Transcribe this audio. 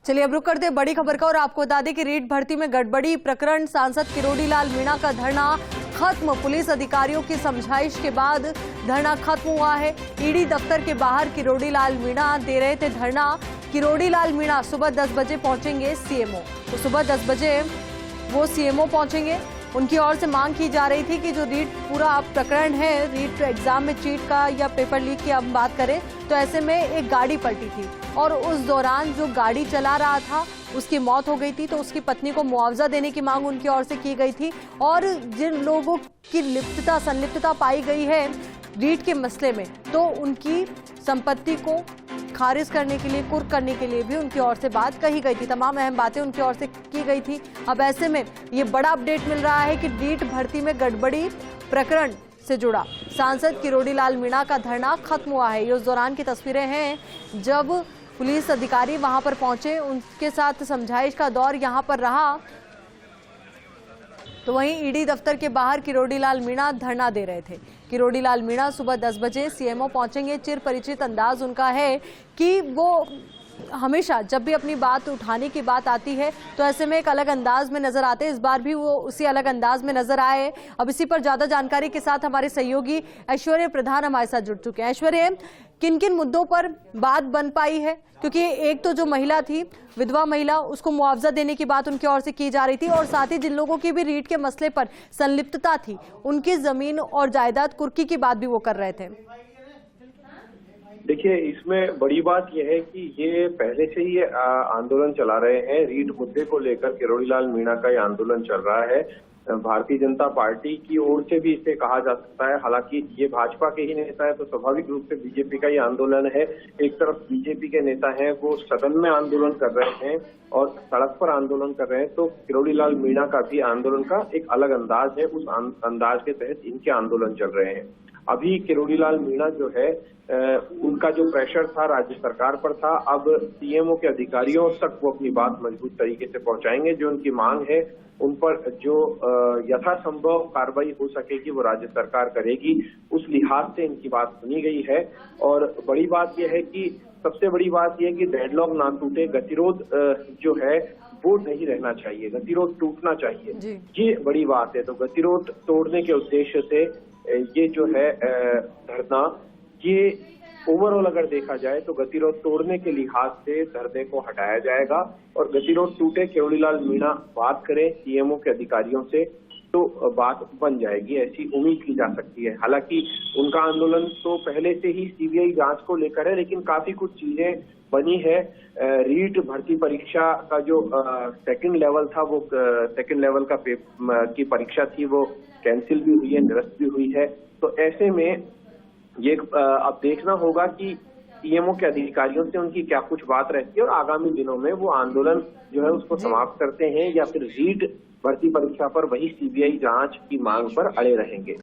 चलिए अब रुक करते हैं बड़ी खबर का और आपको बता दें कि रीट भर्ती में गड़बड़ी प्रकरण सांसद किरोड़ी लाल मीणा का धरना खत्म। पुलिस अधिकारियों की समझाइश के बाद धरना खत्म हुआ है। ईडी दफ्तर के बाहर किरोड़ी लाल मीणा दे रहे थे धरना। किरोड़ी लाल मीणा सुबह 10 बजे पहुंचेंगे सीएमओ, तो सुबह 10 बजे वो सीएमओ पहुंचेंगे। उनकी ओर से मांग की जा रही थी कि जो रीट पूरा प्रकरण है, रीट एग्जाम में चीट का या पेपर लीक की अब बात करें तो ऐसे में एक गाड़ी पलटी थी और उस दौरान जो गाड़ी चला रहा था उसकी मौत हो गई थी, तो उसकी पत्नी को मुआवजा देने की मांग उनकी ओर से की गई थी। और जिन लोगों की संलिप्तता पाई गई है रीट के मसले में, तो उनकी संपत्ति को खारिज करने के लिए, कुर्क करने के लिए भी उनकी ओर से बात कही गई थी। तमाम अहम बातें उनकी ओर से की गई थी। अब ऐसे में ये बड़ा अपडेट मिल रहा है कि रीट भर्ती में गड़बड़ी प्रकरण से जुड़ा सांसद किरोड़ी लाल मीणा का धरना खत्म हुआ है। ये उस दौरान की तस्वीरें हैं जब पुलिस अधिकारी वहां पर पहुंचे, उनके साथ समझाइश का दौर यहां पर रहा। तो वहीं ईडी दफ्तर के बाहर किरोड़ी लाल मीणा धरना दे रहे थे। किरोड़ी लाल मीणा सुबह 10 बजे सीएमओ पहुंचेंगे। चिर परिचित अंदाज उनका है कि वो हमेशा जब भी अपनी बात उठाने की बात आती है तो ऐसे में एक अलग अंदाज में नजर आते हैं। इस बार भी वो उसी अलग अंदाज में नजर आए। अब इसी पर ज्यादा जानकारी के साथ हमारे सहयोगी ऐश्वर्य प्रधान हमारे साथ जुड़ चुके हैं। ऐश्वर्य, किन किन मुद्दों पर बात बन पाई है? क्योंकि एक तो जो महिला थी, विधवा महिला, उसको मुआवजा देने की बात उनकी ओर से की जा रही थी और साथ ही जिन लोगों की भी रीट के मसले पर संलिप्तता थी, उनकी जमीन और जायदाद कुर्की की बात भी वो कर रहे थे। देखिए, इसमें बड़ी बात यह है कि ये पहले से ही आंदोलन चला रहे हैं। रीट मुद्दे को लेकर किरोड़ी लाल मीणा का ये आंदोलन चल रहा है। भारतीय जनता पार्टी की ओर से भी इसे कहा जा सकता है। हालांकि ये भाजपा के ही नेता है तो स्वाभाविक रूप से बीजेपी का ये आंदोलन है। एक तरफ बीजेपी के नेता हैं, वो सदन में आंदोलन कर रहे हैं और सड़क पर आंदोलन कर रहे हैं, तो किरोड़ी लाल मीणा का भी आंदोलन का एक अलग अंदाज है। उस अंदाज के तहत इनके आंदोलन चल रहे हैं। अभी किरोड़ी लाल मीणा जो है, उनका जो प्रेशर था राज्य सरकार पर था, अब सीएमओ के अधिकारियों तक वो अपनी बात मजबूत तरीके से पहुंचाएंगे। जो उनकी मांग है उन पर जो यथासंभव कार्रवाई हो सकेगी वो राज्य सरकार करेगी। उस लिहाज से इनकी बात सुनी गई है। और बड़ी बात यह है कि सबसे बड़ी बात यह है कि डेडलॉक ना टूटे, गतिरोध जो है वो नहीं रहना चाहिए, गतिरोध टूटना चाहिए, ये बड़ी बात है। तो गतिरोध तोड़ने के उद्देश्य से ये जो है धरना, ये ओवरऑल अगर देखा जाए तो गतिरोध तोड़ने के लिहाज से धरने को हटाया जाएगा और गतिरोध टूटे, किरोड़ी लाल मीणा बात करें सीएमओ के अधिकारियों से तो बात बन जाएगी, ऐसी उम्मीद की जा सकती है। हालांकि उनका आंदोलन तो पहले से ही सीबीआई जांच को लेकर है, लेकिन काफी कुछ चीजें बनी है। रीट भर्ती परीक्षा का जो सेकंड लेवल था, वो सेकंड लेवल की परीक्षा थी, वो कैंसिल भी हुई है, निरस्त भी हुई है। तो ऐसे में ये अब देखना होगा कि सीएमओ के अधिकारियों से उनकी क्या कुछ बात रहती है और आगामी दिनों में वो आंदोलन जो है उसको समाप्त करते हैं या फिर रीट भर्ती परीक्षा पर वही सीबीआई जांच की मांग पर अड़े रहेंगे।